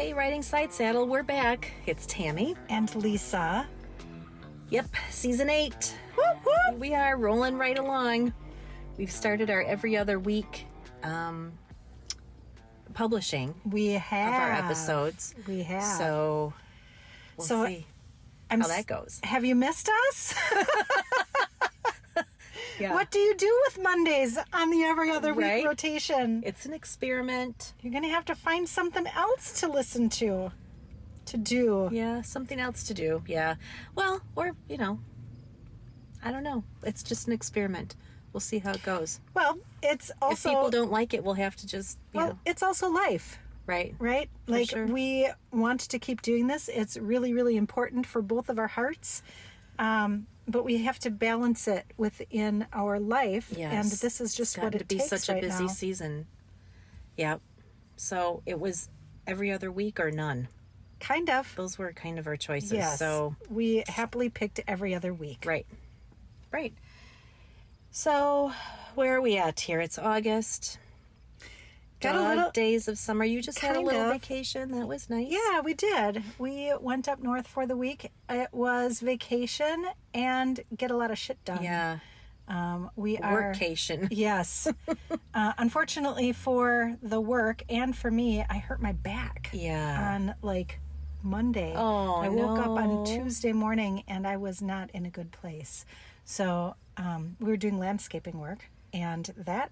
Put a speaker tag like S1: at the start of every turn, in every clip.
S1: Hey, Riding Side Saddle, we're back. It's Tammy.
S2: And Lisa.
S1: Yep, season 8.
S2: Whoop, whoop.
S1: We are rolling right along. We've started our every other week publishing
S2: We have.
S1: of our episodes.
S2: We have.
S1: So we'll see how that goes.
S2: Have you missed us?
S1: Yeah.
S2: What do you do with Mondays on the every other week
S1: Right?
S2: rotation?
S1: It's an experiment.
S2: You're going to have to find something else to listen to do.
S1: Yeah, something else to do. Yeah. Well, or, I don't know. It's just an experiment. We'll see how it goes.
S2: Well, it's also...
S1: If people don't like it, we'll have to just,
S2: it's also life.
S1: Right.
S2: Right?
S1: For
S2: Like,
S1: sure.
S2: we want to keep doing this. It's really, really important for both of our hearts. But we have to balance it within our life.
S1: Yes.
S2: And this is just
S1: It's
S2: what
S1: gotten
S2: it
S1: to be
S2: takes
S1: such a
S2: right
S1: busy
S2: now.
S1: season. Yep. So it was every other week or none.
S2: Kind of.
S1: Those were kind of our choices.
S2: Yes.
S1: So
S2: we happily picked every other week.
S1: right. So where are we at here? It's August.
S2: Got a
S1: Dog
S2: little-
S1: days of summer. You just had a
S2: Kind
S1: little
S2: of.
S1: vacation. That was nice.
S2: Yeah, we did. We went up north for the week. It was vacation and get a lot of shit done.
S1: Yeah.
S2: We are...
S1: Workcation.
S2: Yes. Unfortunately for the work and for me, I hurt my back.
S1: Yeah.
S2: On Monday.
S1: Oh,
S2: I woke up on
S1: no.
S2: Tuesday morning and I was not in a good place. So we were doing landscaping work, and that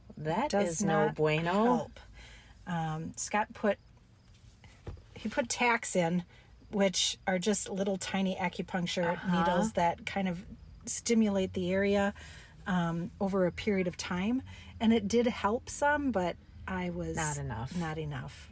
S2: does
S1: is no
S2: not
S1: bueno.
S2: help. Scott put tacks in, which are just little tiny acupuncture needles that kind of stimulate the area over a period of time, and it did help some, but I was
S1: Not enough.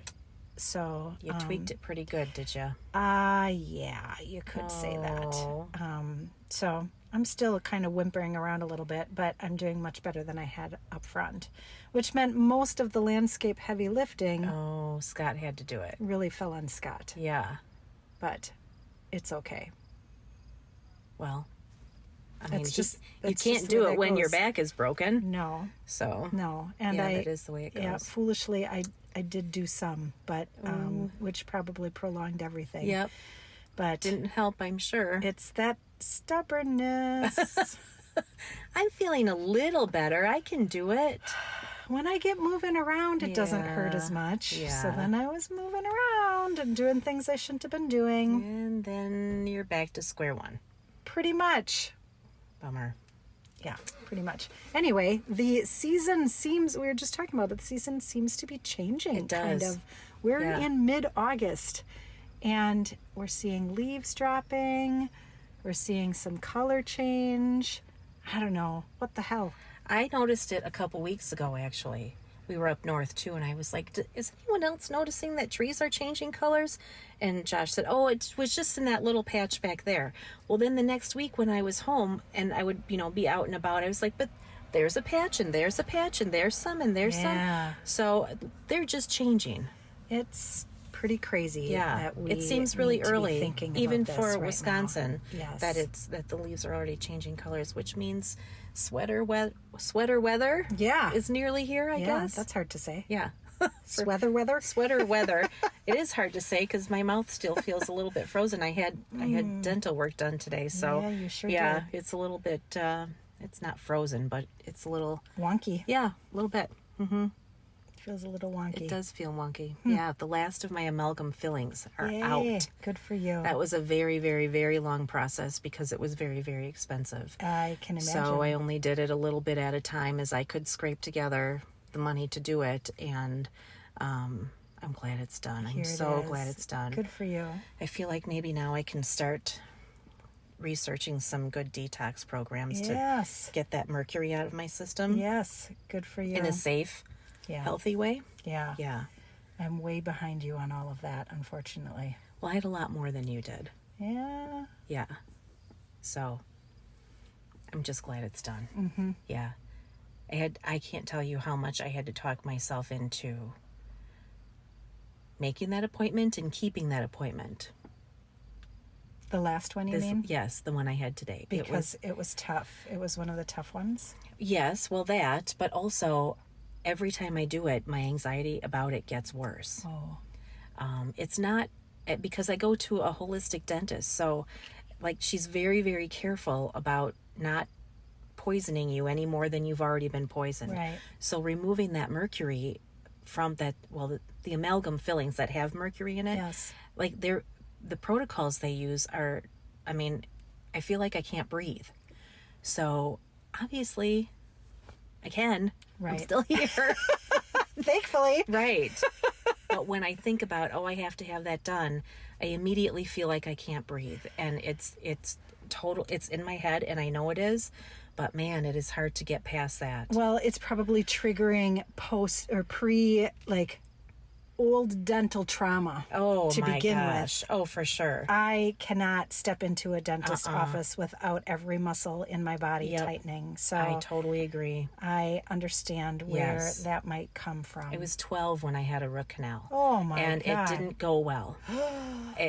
S2: So
S1: You tweaked it pretty good, did you?
S2: yeah, you could say
S1: Oh.
S2: that. So I'm still kind of whimpering around a little bit, but I'm doing much better than I had up front, which meant most of the landscape heavy lifting
S1: Oh, Scott had to do it.
S2: really fell on Scott,
S1: Yeah.
S2: but it's okay.
S1: Well, I mean,
S2: It's just-
S1: you
S2: it's
S1: can't
S2: just the
S1: do
S2: way
S1: it
S2: that
S1: when your
S2: goes.
S1: back is broken.
S2: No,
S1: So
S2: and
S1: yeah, that is the way it goes.
S2: Yeah, foolishly, I did do some, but which probably prolonged everything.
S1: Yep.
S2: But
S1: Didn't help, I'm sure.
S2: it's that stubbornness.
S1: I'm feeling a little better. I can do it.
S2: When I get moving around, it doesn't hurt as much.
S1: Yeah.
S2: So then I was moving around and doing things I shouldn't have been doing.
S1: And then you're back to square one.
S2: Pretty much.
S1: Bummer.
S2: Yeah, pretty much. Anyway, the season seems, we were just talking about it, the season seems to be changing.
S1: It does.
S2: Kind of. We're
S1: Yeah.
S2: in mid-August, and we're seeing leaves dropping. We're seeing some color change. I don't know. What the hell?
S1: I noticed it a couple weeks ago, actually. We were up north, too, and I was like, is anyone else noticing that trees are changing colors? And Josh said, oh, it was just in that little patch back there. Well, then the next week when I was home and I would, be out and about, I was like, but there's a patch, and there's a patch, and there's some, and there's
S2: Yeah.
S1: some. So they're just changing.
S2: It's pretty crazy.
S1: Yeah,
S2: that we
S1: it seems really
S2: need to be
S1: early,
S2: thinking about
S1: even
S2: this
S1: for
S2: right
S1: Wisconsin,
S2: now. Yes.
S1: that the leaves are already changing colors, which means sweater weather.
S2: Yeah.
S1: is nearly here. I
S2: Yeah,
S1: guess
S2: that's hard to say.
S1: yeah.
S2: Sweather weather.
S1: Sweater weather. It is hard to say because my mouth still feels a little bit frozen. I had dental work done today, so
S2: Yeah, you sure
S1: yeah,
S2: did.
S1: it's a little bit. It's not frozen, but it's a little.
S2: Wonky.
S1: Yeah, a little bit.
S2: Feels a little wonky.
S1: It does feel wonky. Yeah, the last of my amalgam fillings are
S2: Yay.
S1: out.
S2: Good for you.
S1: That was a very, very, very long process because it was very, very expensive.
S2: I can imagine.
S1: So I only did it a little bit at a time as I could scrape together the money to do it. And I'm glad it's done.
S2: Here
S1: I'm
S2: it
S1: so
S2: is.
S1: glad it's done.
S2: Good for you.
S1: I feel like maybe now I can start researching some good detox programs
S2: Yes.
S1: to get that mercury out of my system
S2: Yes. Good for you.
S1: in a safe,
S2: yeah.
S1: healthy way.
S2: Yeah.
S1: Yeah.
S2: I'm way behind you on all of that, unfortunately.
S1: Well, I had a lot more than you did.
S2: Yeah.
S1: Yeah. So I'm just glad it's done. Mm-hmm. Yeah. I can't tell you how much I had to talk myself into making that appointment and keeping that appointment.
S2: The last one, you mean?
S1: Yes, the one I had today.
S2: Because it was tough. It was one of the tough ones.
S1: Yes, well that, but also every time I do it, my anxiety about it gets worse.
S2: Oh.
S1: It's not because I go to a holistic dentist. So like she's very, very careful about not poisoning you any more than you've already been poisoned.
S2: Right.
S1: So removing that mercury from that, well, the amalgam fillings that have mercury in it,
S2: Yes.
S1: like the protocols they use are, I mean, I feel like I can't breathe. So obviously I can. I'm
S2: Right.
S1: still here.
S2: Thankfully.
S1: Right. But when I think about, oh, I have to have that done, I immediately feel like I can't breathe. And it's total, it's in my head and I know it is, but man, it is hard to get past that.
S2: Well, it's probably triggering post or pre, like, old dental trauma.
S1: Oh,
S2: to
S1: my
S2: begin
S1: gosh.
S2: with.
S1: Oh, for sure.
S2: I cannot step into a dentist office without every muscle in my body
S1: Yep.
S2: tightening. So
S1: I totally agree.
S2: I understand where
S1: Yes.
S2: that might come from.
S1: I was 12 when I had a root canal.
S2: Oh my
S1: and
S2: God.
S1: it didn't go well.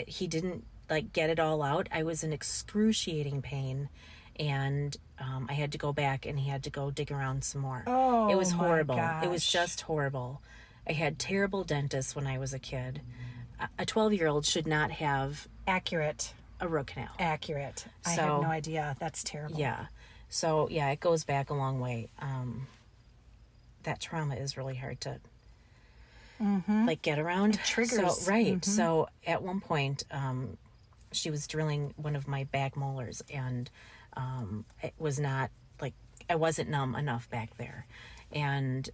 S1: He didn't like get it all out. I was in excruciating pain, and I had to go back, and he had to go dig around some more.
S2: Oh,
S1: it was
S2: my
S1: horrible. It was
S2: gosh.
S1: just horrible. I had terrible dentists when I was a kid. A 12-year-old should not have
S2: Accurate.
S1: a root canal.
S2: Accurate. I
S1: So-
S2: had no idea. That's terrible.
S1: Yeah. So yeah, it goes back a long way. That trauma is really hard to like get around. It
S2: triggers.
S1: So, right. So at one point, she was drilling one of my back molars, and it was not like I wasn't numb enough back there, and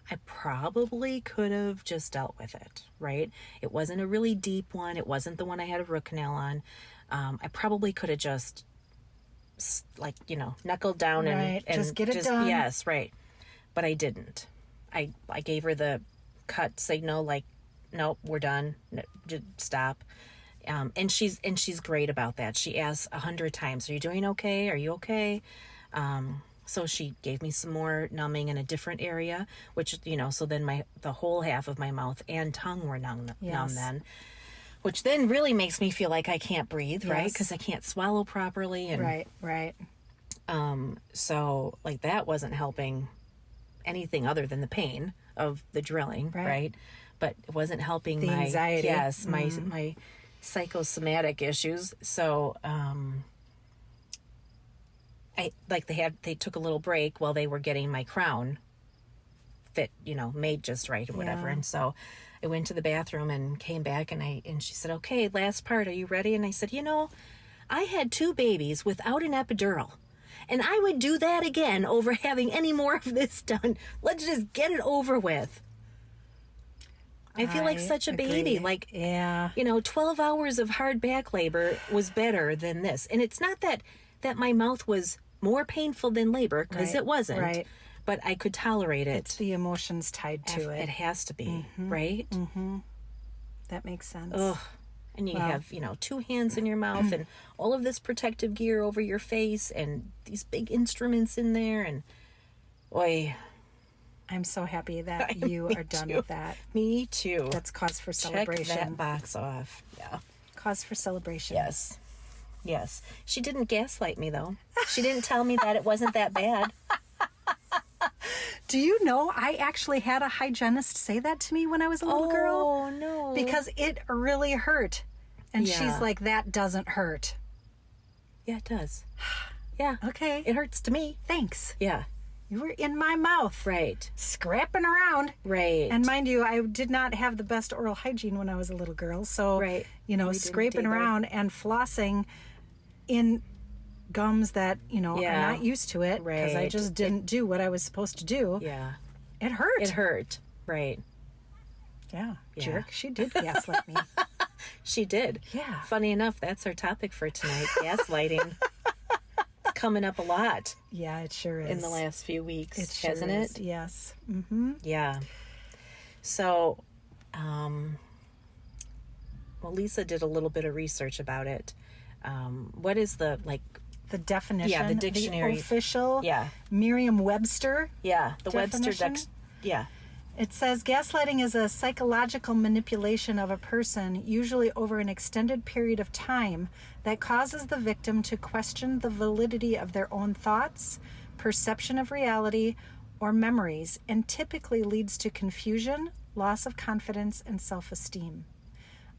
S1: I probably could have just dealt with it, right? It wasn't a really deep one. It wasn't the one I had a root canal on. I probably could have just, like, knuckled down
S2: Right,
S1: and
S2: just get it done.
S1: Yes, right. But I didn't. I gave her the cut signal, like, nope, we're done. No, just stop. And she's great about that. She asks 100 times, "Are you doing okay? Are you okay?" So she gave me some more numbing in a different area, which, so then the whole half of my mouth and tongue were numb
S2: Yes.
S1: then, which then really makes me feel like I can't breathe, right?
S2: Yes.
S1: Because I can't swallow properly. And
S2: Right.
S1: so like that wasn't helping anything other than the pain of the drilling, right? But it wasn't helping
S2: The
S1: my
S2: anxiety.
S1: Yes, my psychosomatic issues. So they took a little break while they were getting my crown fit, made just right or whatever.
S2: Yeah.
S1: And so I went to the bathroom and came back, and she said, "Okay, last part, are you ready?" And I said, I had 2 babies without an epidural, and I would do that again over having any more of this done. Let's just get it over with. I feel like such a baby.
S2: agree.
S1: Like,
S2: Yeah.
S1: 12 hours of hard back labor was better than this. And it's not that my mouth was more painful than labor, because
S2: Right,
S1: it wasn't.
S2: right.
S1: But I could tolerate it.
S2: The emotions tied to
S1: It
S2: it.
S1: has to be, right?
S2: That makes sense.
S1: Ugh. And you have, 2 hands in your mouth and all of this protective gear over your face and these big instruments in there. And, boy,
S2: I'm so happy that you are done with that.
S1: me too.
S2: That's cause for
S1: Check
S2: celebration.
S1: that box off. Yeah.
S2: Cause for celebration.
S1: Yes. Yes. She didn't gaslight me, though. She didn't tell me that it wasn't that bad.
S2: Do you know I actually had a hygienist say that to me when I was a little girl?
S1: Oh, no.
S2: Because it really hurt. And
S1: Yeah.
S2: she's like, that doesn't hurt.
S1: Yeah, it does. Yeah.
S2: Okay.
S1: It hurts to me.
S2: Thanks.
S1: Yeah.
S2: You were in my mouth.
S1: Right.
S2: Scrapping around.
S1: Right.
S2: And mind you, I did not have the best oral hygiene when I was a little girl. So,
S1: Right. We didn't
S2: scraping
S1: either.
S2: around and flossing in gums that,
S1: Yeah.
S2: are not used to it because I
S1: Right.
S2: just didn't do what I was supposed to do.
S1: Yeah.
S2: It hurt.
S1: It hurt. Right.
S2: Yeah.
S1: Yeah.
S2: Jerk. She did gaslight me.
S1: She did.
S2: Yeah.
S1: Funny enough, that's our topic for tonight, gaslighting. It's coming up a lot
S2: Yeah, it sure is.
S1: in the last few weeks,
S2: It sure
S1: hasn't
S2: is.
S1: it?
S2: Yes. Mm-hmm.
S1: Yeah. So, Lisa did a little bit of research about it. What is the,
S2: The definition.
S1: Yeah, the dictionary.
S2: The official
S1: yeah,
S2: Merriam-Webster.
S1: the Webster,
S2: Definition?
S1: yeah,
S2: It says gaslighting is a psychological manipulation of a person, usually over an extended period of time, that causes the victim to question the validity of their own thoughts, perception of reality, or memories, and typically leads to confusion, loss of confidence and self-esteem,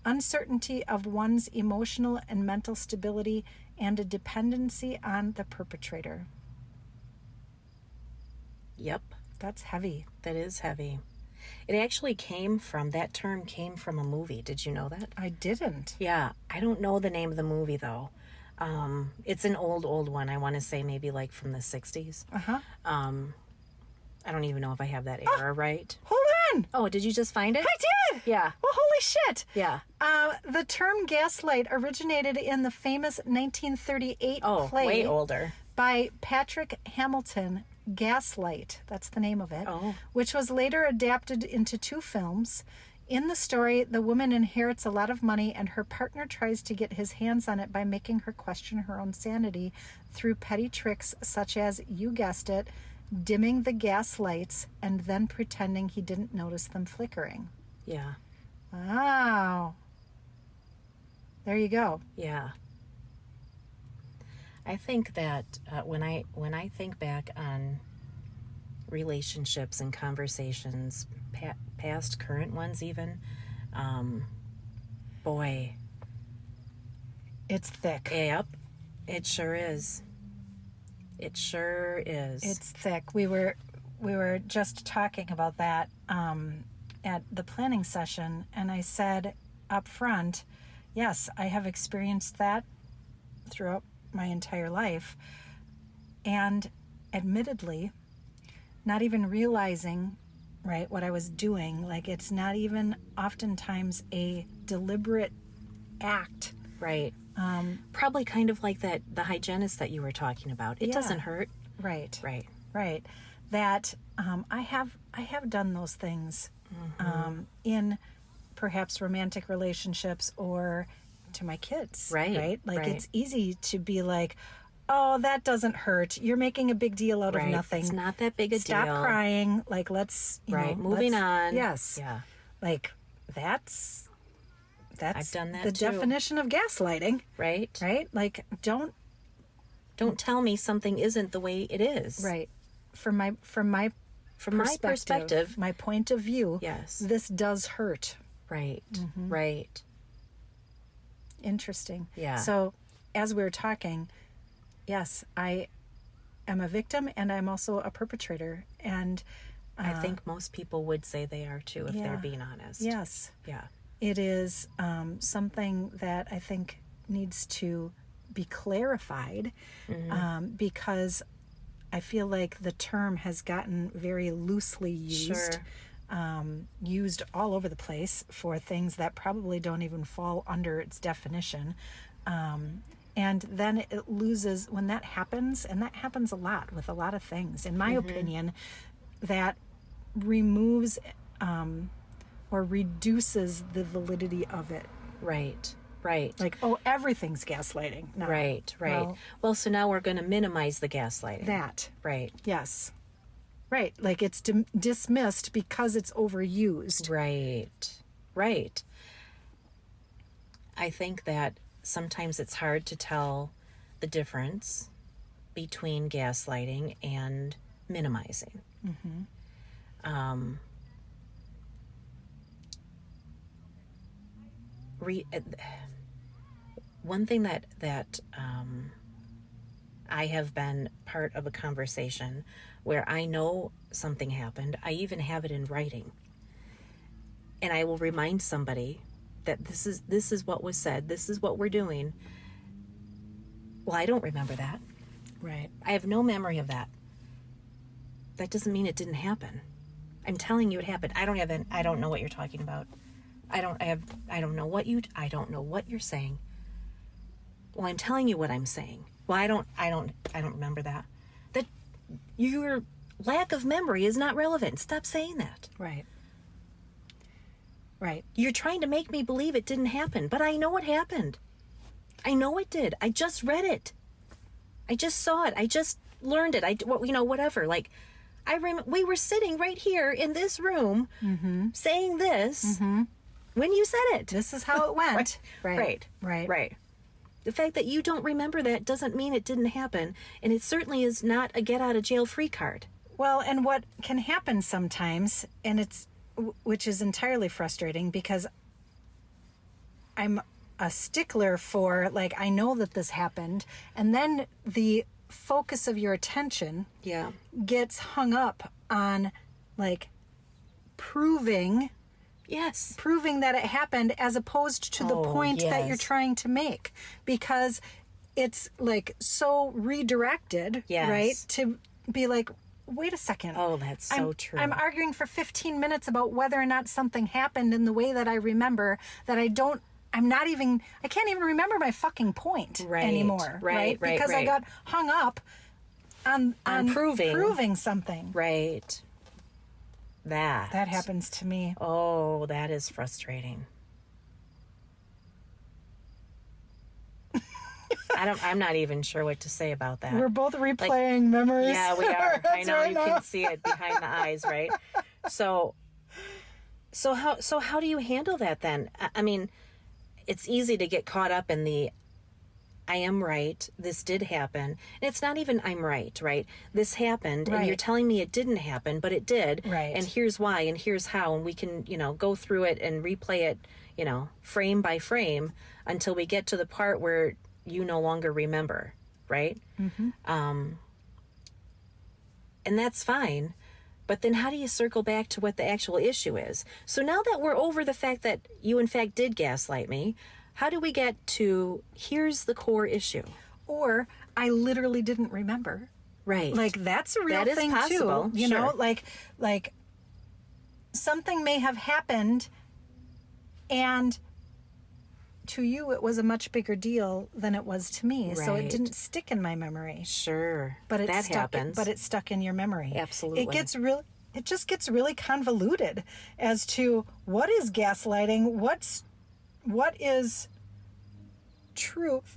S2: uncertainty of one's emotional and mental stability, and a dependency on the perpetrator.
S1: Yep.
S2: That's heavy.
S1: That is heavy. It actually that term came from a movie. Did you know that?
S2: I didn't.
S1: Yeah. I don't know the name of the movie, though. It's an old one. I want to say maybe like from the 60s.
S2: Uh-huh.
S1: I don't even know if I have that era right.
S2: Hold on.
S1: Oh, did you just find it?
S2: I did.
S1: Yeah.
S2: Well, holy shit.
S1: Yeah.
S2: The term gaslight originated in the famous 1938 play
S1: way older.
S2: by Patrick Hamilton, Gaslight. That's the name of it.
S1: Oh.
S2: Which was later adapted into 2 films. In the story, the woman inherits a lot of money and her partner tries to get his hands on it by making her question her own sanity through petty tricks such as, you guessed it, dimming the gas lights and then pretending he didn't notice them flickering.
S1: Yeah.
S2: Wow. There you go.
S1: Yeah. I think that when I think back on relationships and conversations, past, current ones even, boy.
S2: It's thick.
S1: Yep. It sure is. It sure is.
S2: It's thick. We were just talking about that at the planning session, and I said up front, yes, I have experienced that throughout my entire life, and admittedly, not even realizing, right, what I was doing. Like, it's not even oftentimes a deliberate act.
S1: Right. Probably kind of like the hygienist that you were talking about. It
S2: Yeah.
S1: doesn't hurt.
S2: Right.
S1: Right.
S2: Right. That I have done those things in perhaps romantic relationships or to my kids.
S1: Right.
S2: Right. Like,
S1: right.
S2: it's easy to be like, oh, that doesn't hurt. You're making a big deal out of nothing.
S1: It's not that big a
S2: Stop
S1: deal.
S2: crying. Like, let's,
S1: Moving on.
S2: Yes.
S1: Yeah.
S2: Like, that's
S1: I've done that
S2: the
S1: too.
S2: definition of gaslighting.
S1: Right.
S2: Right. Like, don't
S1: tell me something isn't the way it is.
S2: Right. From my
S1: my perspective,
S2: my point of view,
S1: yes,
S2: this does hurt.
S1: Right. Right.
S2: Interesting.
S1: Yeah.
S2: So, as we were talking, yes, I am a victim and I'm also a perpetrator. And
S1: I think most people would say they are too if they're being honest.
S2: Yes.
S1: Yeah.
S2: It is something that I think needs to be clarified because I feel like the term has gotten very loosely used, used all over the place for things that probably don't even fall under its definition. And then it loses, when that happens, and that happens a lot with a lot of things, in my opinion, that removes or reduces the validity of it.
S1: Right. Right.
S2: Like, oh, everything's gaslighting. No.
S1: Right. Right. Well, so now we're going to minimize the gaslighting.
S2: That.
S1: Right.
S2: Yes. Right. Like, it's dismissed because it's overused.
S1: Right. Right. I think that sometimes it's hard to tell the difference between gaslighting and minimizing. One thing that I have been part of a conversation where I know something happened. I even have it in writing, and I will remind somebody that this is what was said. This is what we're doing. Well, I don't remember that.
S2: Right.
S1: I have no memory of that. That doesn't mean it didn't happen. I'm telling you it happened. I don't know what you're talking about. I don't know what you're saying. Well, I'm telling you what I'm saying. Well, I don't remember that. That your lack of memory is not relevant. Stop saying that.
S2: Right. Right.
S1: You're trying to make me believe it didn't happen, but I know it happened. I know it did. I just read it. I just saw it. I just learned it. Whatever. Like, we were sitting right here in this room saying this when you said it.
S2: This is how it went.
S1: Right. The fact that you don't remember that doesn't mean it didn't happen, and it certainly is not a get out of jail free card.
S2: Well, and what can happen sometimes, and it's which is entirely frustrating because I'm a stickler for, like, I know that this happened, and then the focus of your attention
S1: Yeah.
S2: gets hung up on, like, proving
S1: Yes.
S2: that it happened as opposed to the point that you're
S1: yes.
S2: trying to make, because it's like so redirected,
S1: Yes.
S2: right? To be like, wait a second.
S1: Oh, that's so true.
S2: I'm arguing for 15 minutes about whether or not something happened in the way that I remember, that I can't even remember my fucking point anymore.
S1: Right.
S2: Because I got hung up on
S1: proving
S2: something.
S1: Right. That
S2: happens to me.
S1: Oh, that is frustrating. I'm not even sure what to say about that.
S2: We're both replaying memories.
S1: Yeah, we are. I know,
S2: right
S1: you
S2: now.
S1: can see it behind the eyes, right? So how do you handle that then? I mean, it's easy to get caught up in the I am right, this did happen. And it's not even I'm right? This happened, and you're telling me it didn't happen, but it did.
S2: Right.
S1: And here's why, and here's how, and we can, go through it and replay it, frame by frame until we get to the part where you no longer remember, right? Mm-hmm. And that's fine. But then how do you circle back to what the actual issue is? So now that we're over the fact that you in fact did gaslight me, how do we get to here's the core issue?
S2: Or I literally didn't remember.
S1: Right.
S2: Like, that's a real
S1: That is
S2: thing
S1: possible,
S2: too. You
S1: sure.
S2: know, like something may have happened, and to you it was a much bigger deal than it was to me. So it
S1: Right.
S2: didn't stick in my memory.
S1: Sure.
S2: But
S1: that
S2: stuck.
S1: happens.
S2: But it stuck in your memory.
S1: Absolutely.
S2: It just gets really convoluted as to what is gaslighting, what is truth,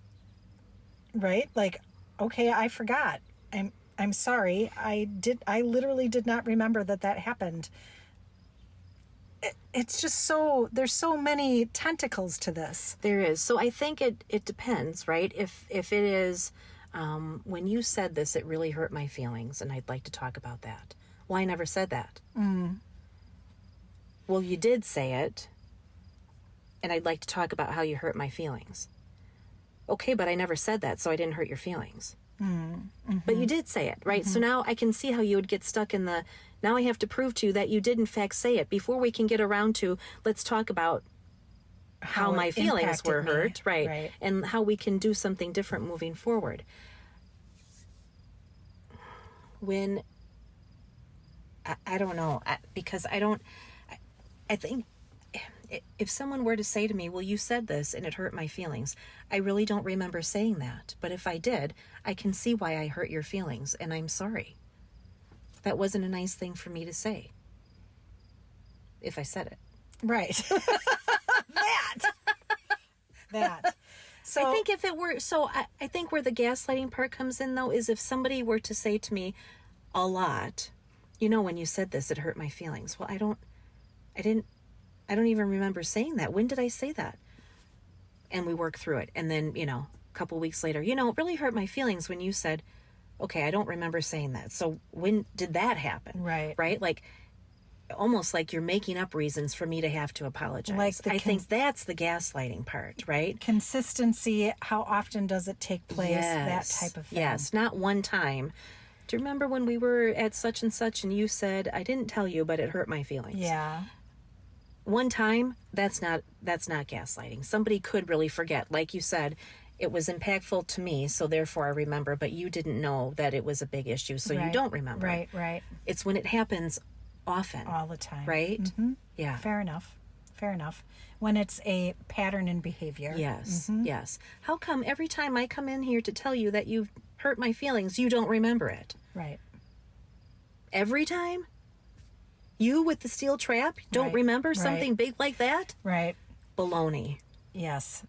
S2: right? Like, okay, I forgot. I'm sorry. I literally did not remember that happened. It's just there's so many tentacles to this.
S1: There is. So I think it depends, right? If it is, when you said this, it really hurt my feelings, and I'd like to talk about that. Well, I never said that. Well, you did say it, and I'd like to talk about how you hurt my feelings. Okay, but I never said that, so I didn't hurt your feelings. Mm-hmm. But you did say it, right? Mm-hmm. So now I can see how you would get stuck in now I have to prove to you that you did in fact say it before we can get around to, let's talk about how my feelings were hurt, right? And how we can do something different moving forward. When, I don't know, because I think if someone were to say to me, well, you said this and it hurt my feelings, I really don't remember saying that. But if I did, I can see why I hurt your feelings, and I'm sorry. That wasn't a nice thing for me to say. If I said it.
S2: Right. that. So
S1: I think if it were, I think where the gaslighting part comes in, though, is if somebody were to say to me a lot, when you said this, it hurt my feelings. Well, I don't even remember saying that. When did I say that? And we work through it. And then, a couple weeks later, it really hurt my feelings when you said, okay, I don't remember saying that. So when did that happen?
S2: Right.
S1: Right? Like, almost like you're making up reasons for me to have to apologize. I think that's the gaslighting part, right?
S2: Consistency, how often does it take place, that type of thing.
S1: Yes, not one time. Do you remember when we were at such and such and you said, I didn't tell you, but it hurt my feelings?
S2: Yeah.
S1: One time, that's not gaslighting. Somebody could really forget. Like you said, it was impactful to me, so therefore I remember, but you didn't know that it was a big issue, so you don't remember.
S2: Right.
S1: It's when it happens often.
S2: All the time.
S1: Right?
S2: Mm-hmm.
S1: Yeah.
S2: Fair enough. When it's a pattern in behavior.
S1: Yes, yes. How come every time I come in here to tell you that you've hurt my feelings, you don't remember it?
S2: Right.
S1: Every time? You with the steel trap don't remember something big like that?
S2: Right.
S1: Baloney.
S2: Yes.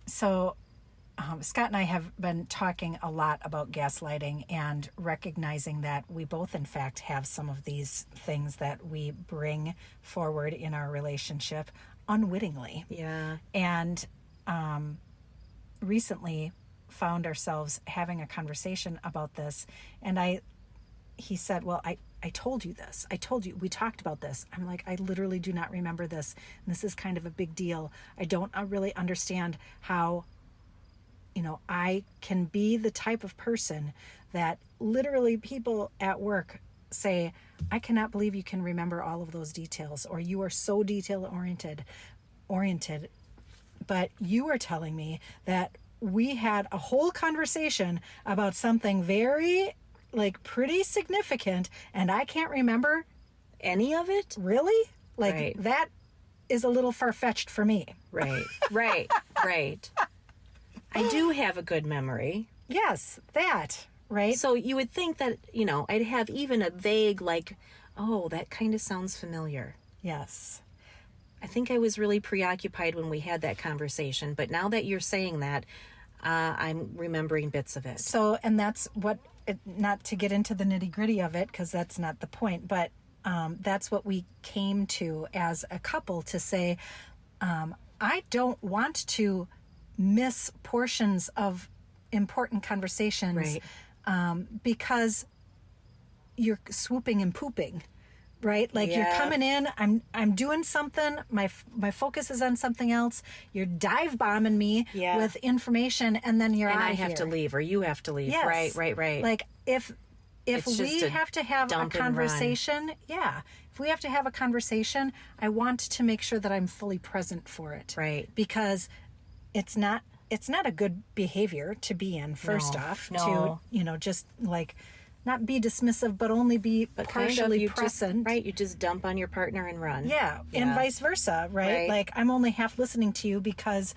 S2: So Scott and I have been talking a lot about gaslighting and recognizing that we both, in fact, have some of these things that we bring forward in our relationship unwittingly.
S1: Yeah.
S2: And recently found ourselves having a conversation about this. And he said, well, I told you this. I told you. We talked about this. I'm like, I literally do not remember this. And this is kind of a big deal. I don't really understand how, I can be the type of person that literally people at work say, I cannot believe you can remember all of those details, or you are so detail oriented. But you are telling me that we had a whole conversation about something very, pretty significant, and I can't remember
S1: any of it.
S2: Really?
S1: Right.
S2: That is a little far-fetched for me.
S1: Right. I do have a good memory.
S2: Yes, that, right?
S1: So you would think that, I'd have even a vague, oh, that kind of sounds familiar.
S2: Yes.
S1: I think I was really preoccupied when we had that conversation, but now that you're saying that, I'm remembering bits of it.
S2: So, and that's what, not to get into the nitty-gritty of it, because that's not the point, but that's what we came to as a couple, to say, I don't want to miss portions of important conversations,
S1: right.
S2: Because you're swooping and pooping, right? You're coming in, I'm doing something, my focus is on something else, you're dive bombing me with information, and then you're out of here.
S1: And I have to leave, or you have to leave.
S2: Yes.
S1: Right.
S2: If we have to have a conversation, if we have to have a conversation, I want to make sure that I'm fully present for it.
S1: Right.
S2: Because it's not a good behavior to be in, first off. To, just not be dismissive, but only be partially present.
S1: Right. You just dump on your partner and run.
S2: Yeah. And vice versa, right? I'm only half listening to you because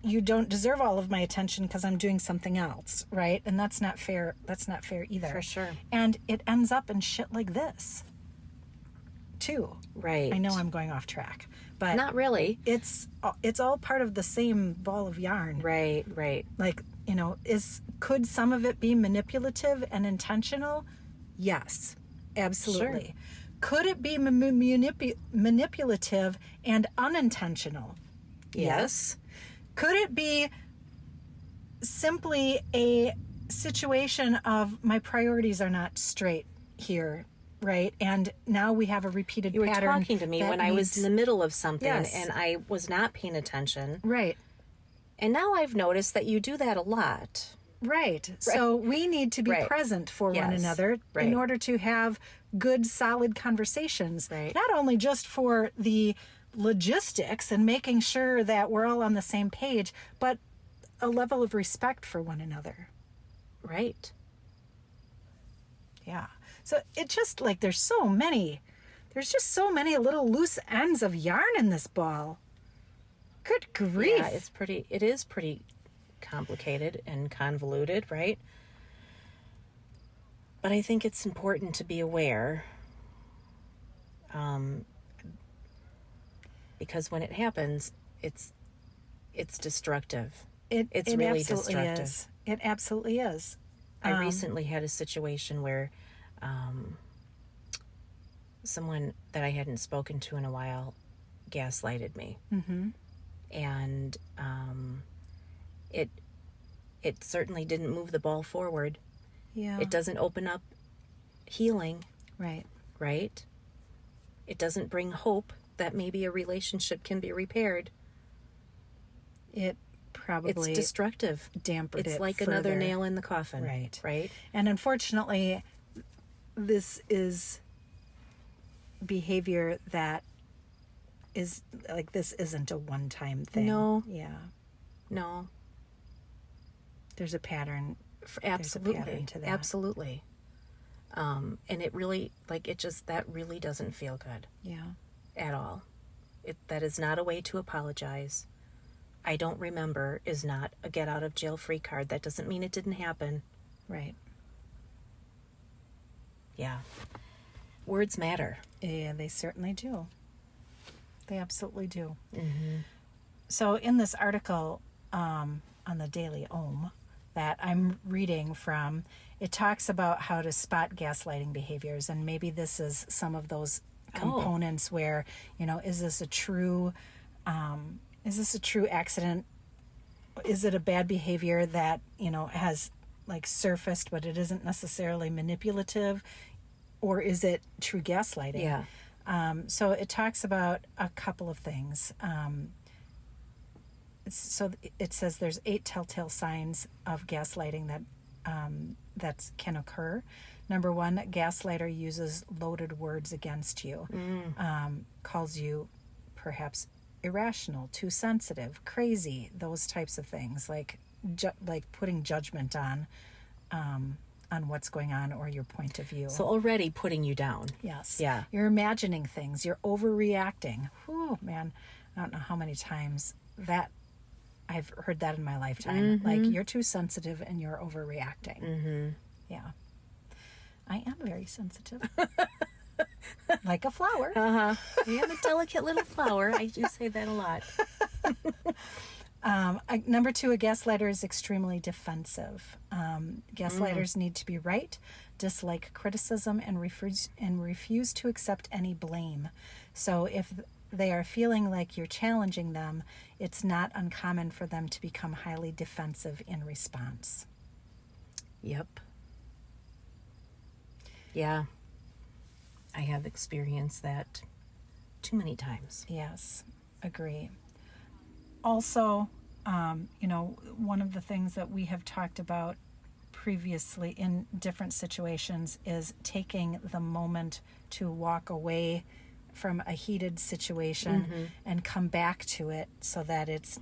S2: you don't deserve all of my attention because I'm doing something else, right? And that's not fair. That's not fair either.
S1: For sure.
S2: And it ends up in shit like this, too.
S1: Right.
S2: I know I'm going off track, but
S1: not really.
S2: It's all part of the same ball of yarn.
S1: Right.
S2: Could some of it be manipulative and intentional? Yes, absolutely.
S1: Sure.
S2: Could it be manipulative and unintentional? Yes. Could it be simply a situation of my priorities are not straight here, right? And now we have a repeated pattern.
S1: You were talking to me when I was in the middle of something,
S2: Yes.
S1: and I was not paying attention.
S2: Right.
S1: And now I've noticed that you do that a lot.
S2: Right. So we need to be present for one another in order to have good, solid conversations.
S1: Right.
S2: Not only just for the logistics and making sure that we're all on the same page, but a level of respect for one another.
S1: Right.
S2: Yeah. So it's just there's just so many little loose ends of yarn in this ball. Good grief.
S1: Yeah, it is pretty complicated and convoluted, right? But I think it's important to be aware, because when it happens, it's destructive. It's really destructive.
S2: Is. It absolutely is.
S1: I recently had a situation where someone that I hadn't spoken to in a while gaslighted me.
S2: Mm-hmm.
S1: And it certainly didn't move the ball forward.
S2: Yeah.
S1: It doesn't open up healing.
S2: Right.
S1: Right? It doesn't bring hope that maybe a relationship can be repaired.
S2: It probably...
S1: It's destructive.
S2: Dampened it
S1: It's like
S2: further.
S1: another nail in the coffin.
S2: Right.
S1: Right?
S2: And unfortunately, this is behavior that is this isn't a one-time thing.
S1: No.
S2: Yeah.
S1: No.
S2: There's a pattern.
S1: Absolutely.
S2: There's a pattern to that.
S1: Absolutely. And it really, that really doesn't feel good.
S2: Yeah.
S1: At all. That is not a way to apologize. I don't remember is not a get out of jail free card. That doesn't mean it didn't happen.
S2: Right.
S1: Yeah. Words matter.
S2: Yeah, they certainly do. They absolutely do.
S1: Mm-hmm.
S2: So in this article on the Daily Ohm that I'm reading from, it talks about how to spot gaslighting behaviors, and maybe this is some of those components where, is this a true accident? Is it a bad behavior that, has surfaced, but it isn't necessarily manipulative? or is it true gaslighting?
S1: Yeah.
S2: So it talks about a couple of things. So it says there's 8 telltale signs of gaslighting that can occur. Number 1, gaslighter uses loaded words against you, calls you perhaps irrational, too sensitive, crazy, those types of things, like putting judgment on what's going on or your point of view.
S1: So already putting you down.
S2: Yes.
S1: Yeah.
S2: You're imagining things. You're overreacting. Whew, man, I don't know how many times that I've heard that in my lifetime. Like, you're too sensitive and you're overreacting. Yeah. I am very sensitive. Like a flower.
S1: I am a delicate little flower. I do say that a lot.
S2: Number 2, a gaslighter is extremely defensive. Gaslighters need to be right, dislike criticism, and refuse to accept any blame. So if they are feeling like you're challenging them, it's not uncommon for them to become highly defensive in response.
S1: Yep. Yeah. I have experienced that too many times.
S2: Yes, agree. Also, one of the things that we have talked about previously in different situations is taking the moment to walk away from a heated situation and come back to it so that it's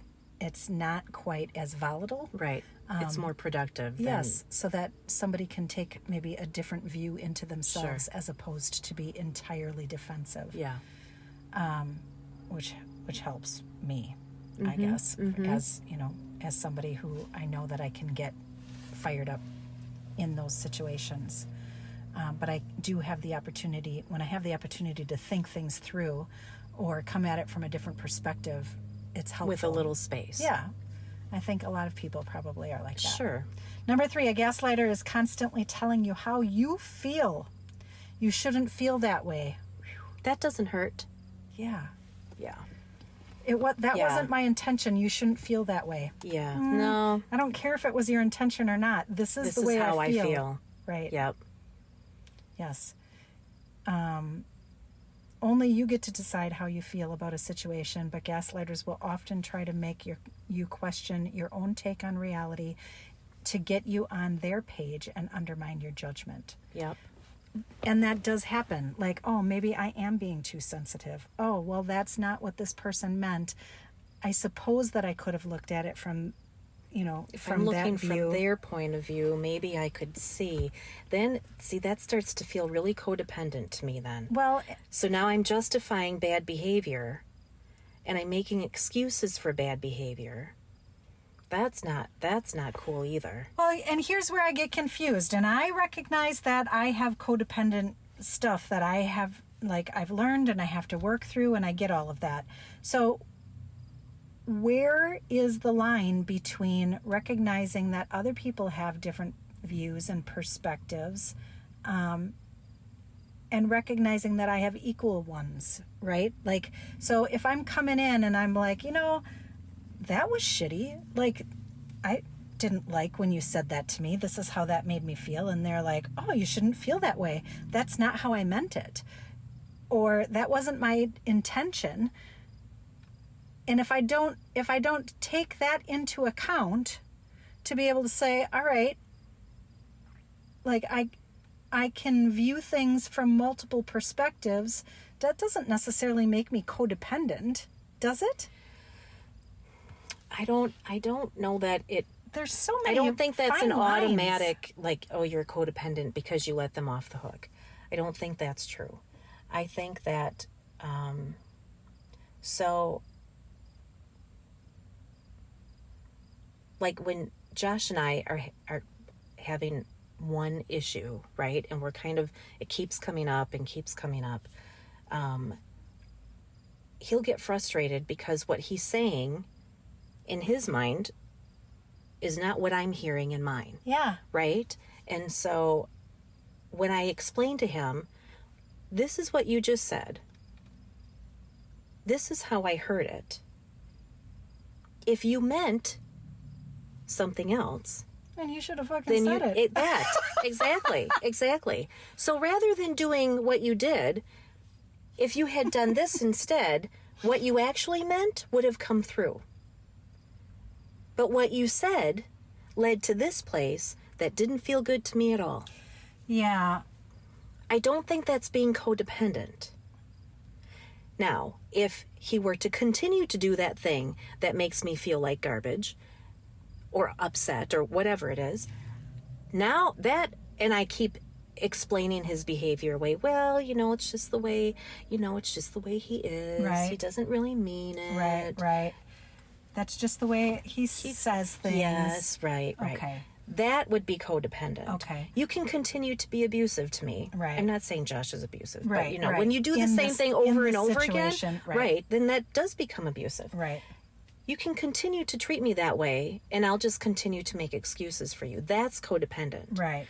S2: not quite as volatile.
S1: Right. It's more productive.
S2: Yes, so that somebody can take maybe a different view into themselves as opposed to be entirely defensive.
S1: Yeah.
S2: Which helps me, I guess, as somebody who I know that I can get fired up in those situations. But I do have the opportunity, when I have the opportunity to think things through or come at it from a different perspective, it's helpful.
S1: With a little space.
S2: Yeah. I think a lot of people probably are like that.
S1: Sure.
S2: Number 3, a gaslighter is constantly telling you how you feel. You shouldn't feel that way.
S1: That doesn't hurt.
S2: Yeah.
S1: Yeah.
S2: That wasn't my intention. You shouldn't feel that way.
S1: Yeah. No.
S2: I don't care if it was your intention or not. This is the way
S1: how
S2: I feel.
S1: I feel.
S2: Right.
S1: Yep.
S2: Yes. Only you get to decide how you feel about a situation, but gaslighters will often try to make you question your own take on reality to get you on their page and undermine your judgment.
S1: Yep.
S2: And that does happen. Like, oh, maybe I am being too sensitive. Oh, well, that's not what this person meant. I suppose that I could have looked at it from,
S1: If
S2: from
S1: I'm
S2: that
S1: looking
S2: view.
S1: from their point of view, maybe I could see. Then, that starts to feel really codependent to me then.
S2: Well,
S1: So now I'm justifying bad behavior, and I'm making excuses for bad behavior. That's not cool either.
S2: well, and here's where I get confused. And I recognize that I have codependent stuff that I have, like, I've learned and I have to work through, and I get all of that. So where is the line between recognizing that other people have different views and perspectives, and recognizing that I have equal ones, right? Like, so if I'm coming in and I'm like, that was shitty. Like, I didn't like when you said that to me. This is how that made me feel. And they're like, oh, you shouldn't feel that way. That's not how I meant it. Or that wasn't my intention. And if I don't take that into account to be able to say, all right, like I can view things from multiple perspectives, that doesn't necessarily make me codependent, does it?
S1: I don't know that it.
S2: There's so many.
S1: I don't think that's
S2: fine
S1: an
S2: lines.
S1: automatic, like, oh, you're codependent because you let them off the hook. I don't think that's true. I think that, like when Josh and I are having one issue, right? And it keeps coming up and keeps coming up. He'll get frustrated because what he's saying in his mind is not what I'm hearing in mine.
S2: Yeah.
S1: Right? And so when I explain to him, this is what you just said. This is how I heard it. If you meant something else,
S2: And you should have fucking said it.
S1: Exactly. So rather than doing what you did, if you had done this instead, what you actually meant would have come through. But what you said led to this place that didn't feel good to me at all.
S2: Yeah.
S1: I don't think that's being codependent. Now, if he were to continue to do that thing that makes me feel like garbage or upset or whatever it is, now that, and I keep explaining his behavior away, well, it's just the way, it's just the way he is.
S2: Right.
S1: He doesn't really mean it.
S2: Right. That's just the way he says things.
S1: Yes, right.
S2: Okay.
S1: That would be codependent.
S2: Okay.
S1: You can continue to be abusive to me.
S2: Right.
S1: I'm not saying Josh is abusive,
S2: right,
S1: but when you do the same thing over and over again,
S2: right,
S1: then that does become abusive.
S2: Right.
S1: You can continue to treat me that way, and I'll just continue to make excuses for you. That's codependent.
S2: Right.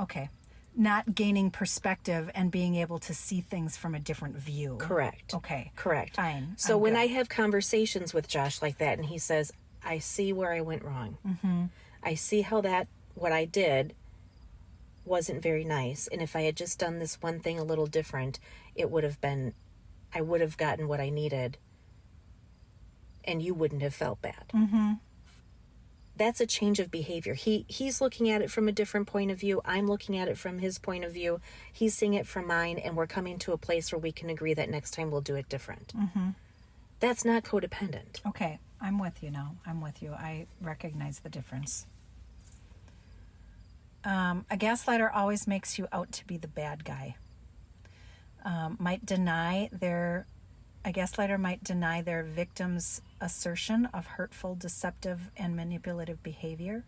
S2: Okay. Not gaining perspective and being able to see things from a different view.
S1: Correct.
S2: Okay.
S1: Correct.
S2: Fine.
S1: So when I have conversations with Josh like that, and he says, I see where I went wrong.
S2: Mm-hmm.
S1: I see how what I did wasn't very nice. And if I had just done this one thing a little different, I would have gotten what I needed. And you wouldn't have felt bad.
S2: Mm-hmm.
S1: That's a change of behavior. He's looking at it from a different point of view. I'm looking at it from his point of view. He's seeing it from mine. And we're coming to a place where we can agree that next time we'll do it different.
S2: Mm-hmm.
S1: That's not codependent.
S2: Okay. I'm with you now. I'm with you. I recognize the difference. A gaslighter always makes you out to be the bad guy. A gaslighter might deny their victim's assertion of hurtful, deceptive, and manipulative behavior.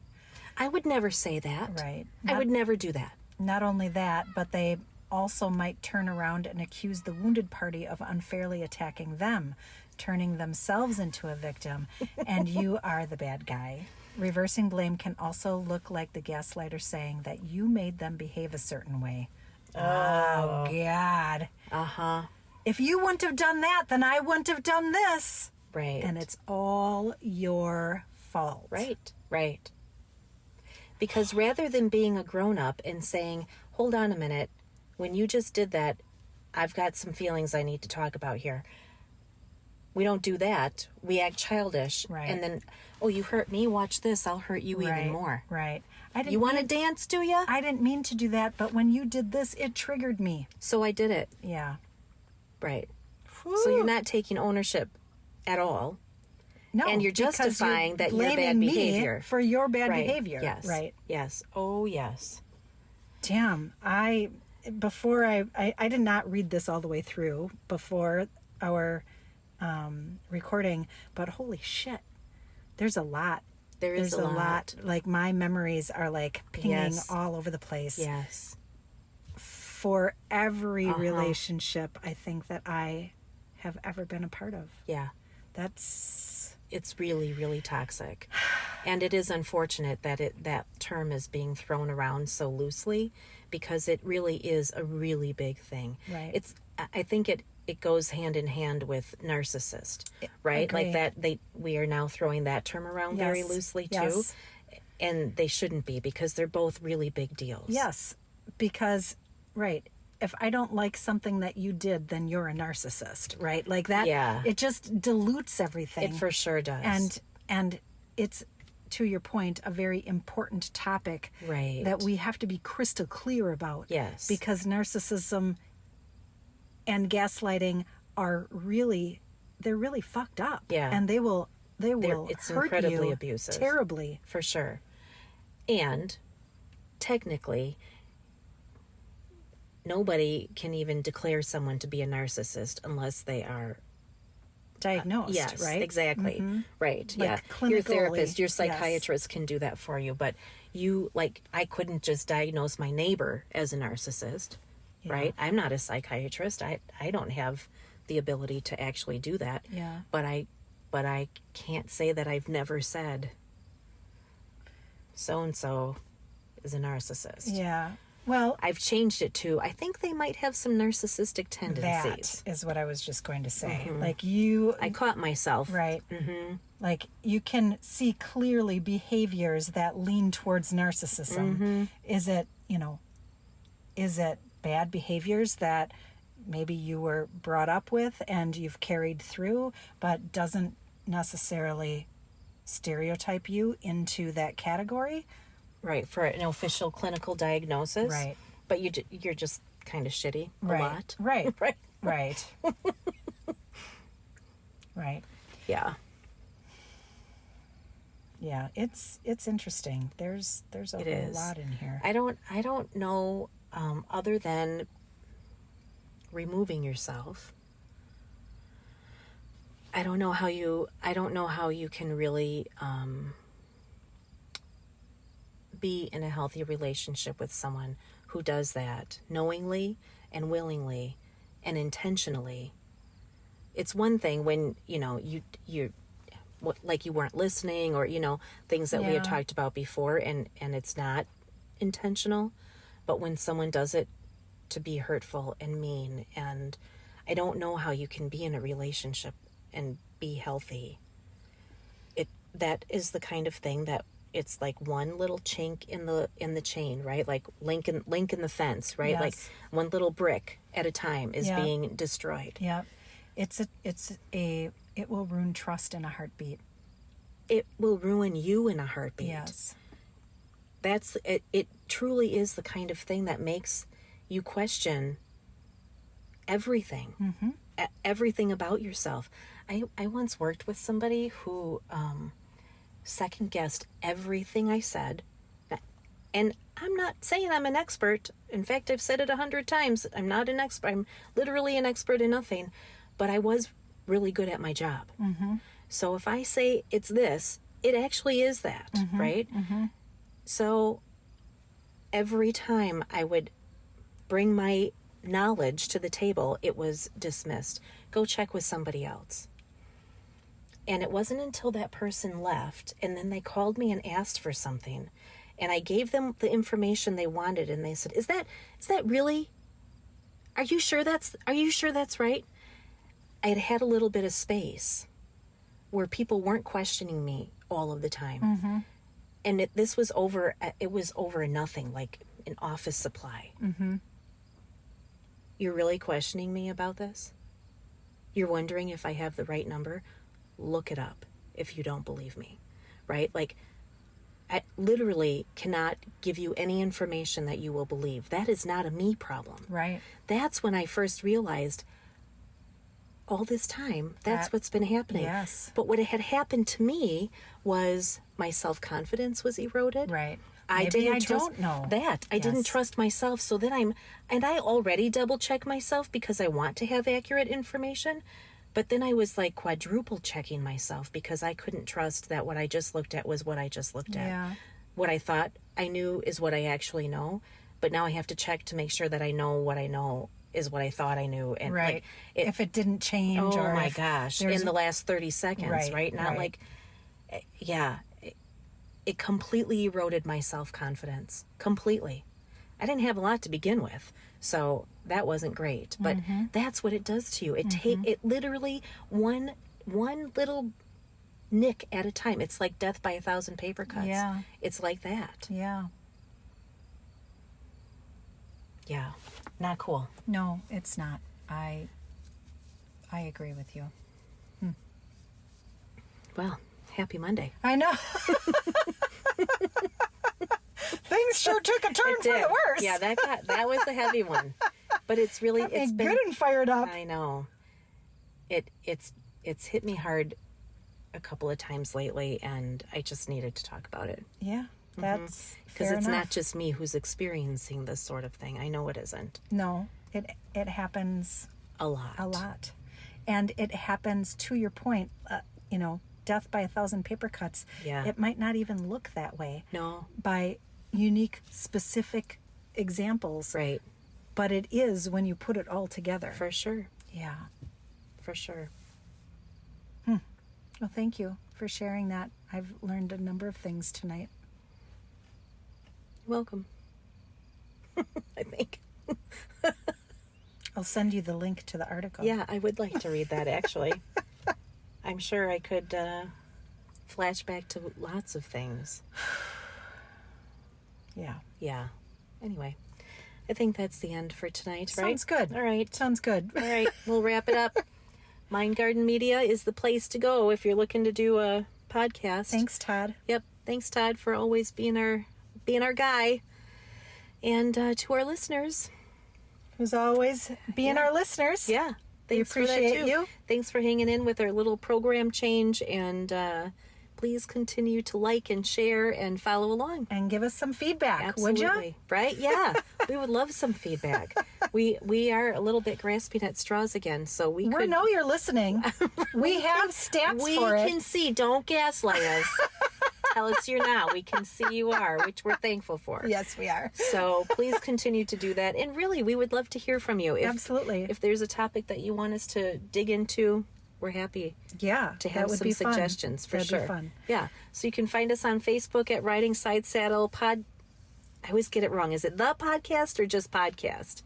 S1: I would never say that.
S2: Right.
S1: I would never do that.
S2: Not only that, but they also might turn around and accuse the wounded party of unfairly attacking them, turning themselves into a victim, and you are the bad guy. Reversing blame can also look like the gaslighter saying that you made them behave a certain way. Oh God.
S1: Uh-huh.
S2: If you wouldn't have done that, then I wouldn't have done this.
S1: Right.
S2: And it's all your fault.
S1: Right. Because rather than being a grown-up and saying, hold on a minute, when you just did that, I've got some feelings I need to talk about here. We don't do that. We act childish.
S2: Right.
S1: And then, oh, you hurt me? Watch this. I'll hurt you even more.
S2: Right.
S1: You want to dance, do you?
S2: I didn't mean to do that, but when you did this, it triggered me.
S1: So I did it.
S2: Yeah.
S1: Right.
S2: Whew.
S1: So you're not taking ownership at all.
S2: No.
S1: And you're justifying that your bad behavior.
S2: For your bad
S1: Right.
S2: behavior.
S1: Yes.
S2: Right.
S1: Yes. Oh, yes.
S2: Damn. I did not read this all the way through before our recording, but holy shit, there's a lot.
S1: There's a lot.
S2: Like my memories are like pinging
S1: Yes.
S2: all over the place.
S1: Yes.
S2: For every relationship I think that I have ever been a part of.
S1: Yeah.
S2: It's
S1: really, really toxic. And it is unfortunate that that term is being thrown around so loosely, because it really is a really big thing.
S2: Right.
S1: I think it goes hand in hand with narcissist, right?
S2: Agree.
S1: Like that we are now throwing that term around very loosely too.
S2: Yes.
S1: And they shouldn't be, because they're both really big deals.
S2: Yes, because right, if I don't like something that you did, then you're a narcissist, right? Like that.
S1: Yeah.
S2: It just dilutes everything.
S1: It for sure does.
S2: And it's, to your point, a very important topic,
S1: Right.
S2: that we have to be crystal clear about.
S1: Yes.
S2: Because narcissism and gaslighting are really, they're really fucked up.
S1: Yeah.
S2: And they will
S1: it's
S2: hurt
S1: incredibly
S2: you
S1: abusive.
S2: terribly.
S1: For sure. And technically, nobody can even declare someone to be a narcissist unless they are
S2: Diagnosed,
S1: yes,
S2: right?
S1: exactly.
S2: Mm-hmm.
S1: Right.
S2: Like
S1: yeah. Your
S2: clinically,
S1: therapist, your
S2: yes.
S1: psychiatrist can do that for you, but I couldn't just diagnose my neighbor as a narcissist, right? I'm not a psychiatrist. I don't have the ability to actually do that.
S2: Yeah.
S1: But I can't say that I've never said so and so is a narcissist.
S2: Yeah. Well,
S1: I've changed it to, I think they might have some narcissistic
S2: that
S1: tendencies.
S2: is what I was just going to say.
S1: Mm-hmm.
S2: Like you,
S1: I caught myself.
S2: right?
S1: Mm-hmm.
S2: Like you can see clearly behaviors that lean towards narcissism.
S1: Mm-hmm.
S2: Is it, is it bad behaviors that maybe you were brought up with and you've carried through, but doesn't necessarily stereotype you into that category?
S1: Right, for an official clinical diagnosis.
S2: Right.
S1: But you're just kind of shitty a
S2: Right.
S1: lot.
S2: Right.
S1: Right.
S2: Right. Right.
S1: Yeah.
S2: Yeah, it's interesting. There's a
S1: It
S2: whole
S1: is.
S2: lot in here.
S1: I don't know, other than removing yourself. I don't know how you can really be in a healthy relationship with someone who does that knowingly and willingly and intentionally. It's one thing when, you're like you weren't listening, or, things that we had
S2: Yeah.
S1: talked about before, and it's not intentional. But when someone does it to be hurtful and mean, and I don't know how you can be in a relationship and be healthy. That is the kind of thing that it's like one little chink in the chain, right? Like link in the fence, right?
S2: Yes.
S1: Like one little brick at a time is
S2: Yeah.
S1: being destroyed.
S2: Yeah. It will ruin trust in a heartbeat.
S1: It will ruin you in a heartbeat.
S2: Yes.
S1: That's it. It truly is the kind of thing that makes you question everything.
S2: Mm-hmm.
S1: Everything about yourself. I once worked with somebody who second guessed everything I said, and I'm not saying I'm an expert. In fact, I've said it 100 times. I'm not an expert. I'm literally an expert in nothing, but I was really good at my job.
S2: Mm-hmm.
S1: So if I say it's this, it actually is that,
S2: Mm-hmm.
S1: right?
S2: Mm-hmm.
S1: So every time I would bring my knowledge to the table, it was dismissed. Go check with somebody else. And it wasn't until that person left, and then they called me and asked for something, and I gave them the information they wanted, and they said, "Is that really? Are you sure that's right?" I had had a little bit of space where people weren't questioning me all of the time.
S2: Mm-hmm.
S1: And this was over nothing, like an office supply.
S2: Mm-hmm.
S1: You're really questioning me about this? You're wondering if I have the right number? Look it up if you don't believe me, right? Like, I literally cannot give you any information that you will believe. That is not a me problem.
S2: Right.
S1: That's when I first realized all this time, that's what's been happening.
S2: Yes.
S1: But what had happened to me was my self-confidence was eroded.
S2: Right.
S1: I
S2: Maybe
S1: didn't trust
S2: don't know.
S1: that. I didn't
S2: Yes.
S1: trust myself. So then I already double check myself because I want to have accurate information. But then I was like quadruple checking myself because I couldn't trust that what I just looked at was what I just looked at.
S2: Yeah.
S1: What I thought I knew is what I actually know. But now I have to check to make sure that I know what I know is what I thought I knew. And
S2: Right.
S1: like,
S2: if it didn't change,
S1: oh
S2: or
S1: my
S2: if
S1: gosh,
S2: there's-
S1: in the last 30 seconds,
S2: Right,
S1: right? Not
S2: right.
S1: like, yeah, it completely eroded my self-confidence. Completely. I didn't have a lot to begin with, so that wasn't great. But that's what it does to you. It literally one little nick at a time. It's like death by 1,000 paper cuts.
S2: Yeah.
S1: It's like that.
S2: Yeah.
S1: Yeah. Not cool.
S2: No, it's not. I agree with you.
S1: Well, happy Monday.
S2: I know. Things sure took a turn for the worse.
S1: Yeah, that was the heavy one. But it's really it's been
S2: good and fired up.
S1: I know. It's hit me hard a couple of times lately, and I just needed to talk about it.
S2: Yeah, that's
S1: Because
S2: fair
S1: it's
S2: enough.
S1: not just me who's experiencing this sort of thing. I know it isn't.
S2: No, it happens
S1: A lot.
S2: a lot, and it happens to your point. Death by 1,000 paper cuts.
S1: Yeah.
S2: It might not even look that way
S1: No.
S2: by unique, specific examples,
S1: Right.
S2: but it is when you put it all together.
S1: For sure.
S2: Yeah.
S1: For sure.
S2: Well, thank you for sharing that. I've learned a number of things tonight.
S1: You're welcome. I think.
S2: I'll send you the link to the article.
S1: Yeah, I would like to read that, actually. I'm sure I could flash back to lots of things.
S2: Yeah.
S1: Yeah. Anyway, I think that's the end for tonight, right?
S2: Sounds good.
S1: All right.
S2: Sounds good.
S1: All right, we'll wrap it up. Mind Garden Media is the place to go if you're looking to do a podcast.
S2: Thanks, Todd.
S1: Yep. Thanks, Todd, for always being our guy. And to our listeners,
S2: Who's always being our listeners.
S1: yeah, thanks
S2: We appreciate
S1: for that too.
S2: you.
S1: Thanks for hanging in with our little program change, and please continue to like and share and follow along.
S2: And give us some feedback, would
S1: Absolutely.
S2: you?
S1: Right? Yeah. We would love some feedback. We are a little bit grasping at straws again, so we
S2: know you're listening. We have stats for it.
S1: We can see. Don't gaslight us. Tell us you're not. We can see you are, which we're thankful for.
S2: Yes, we are.
S1: So please continue to do that. And really, we would love to hear from you.
S2: Absolutely.
S1: If there's a topic that you want us to dig into, we're happy
S2: Yeah,
S1: to have
S2: that would
S1: some
S2: be fun.
S1: suggestions for
S2: That'd
S1: sure.
S2: be fun.
S1: Yeah. So you can find us on Facebook at Riding Side Saddle Pod. I always get it wrong. Is it the podcast or just podcast?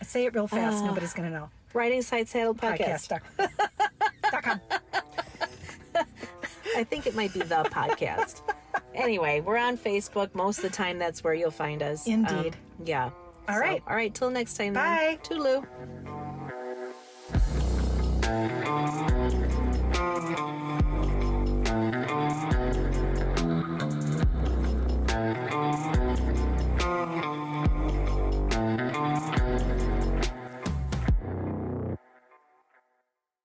S2: Say it real fast. Nobody's going to know.
S1: Riding Side Saddle Podcast.
S2: Podcast.com.
S1: I think it might be the podcast. Anyway, we're on Facebook. Most of the time, that's where you'll find us.
S2: Indeed.
S1: Yeah.
S2: All right.
S1: All right. Till next time.
S2: Bye.
S1: Then. Toodaloo.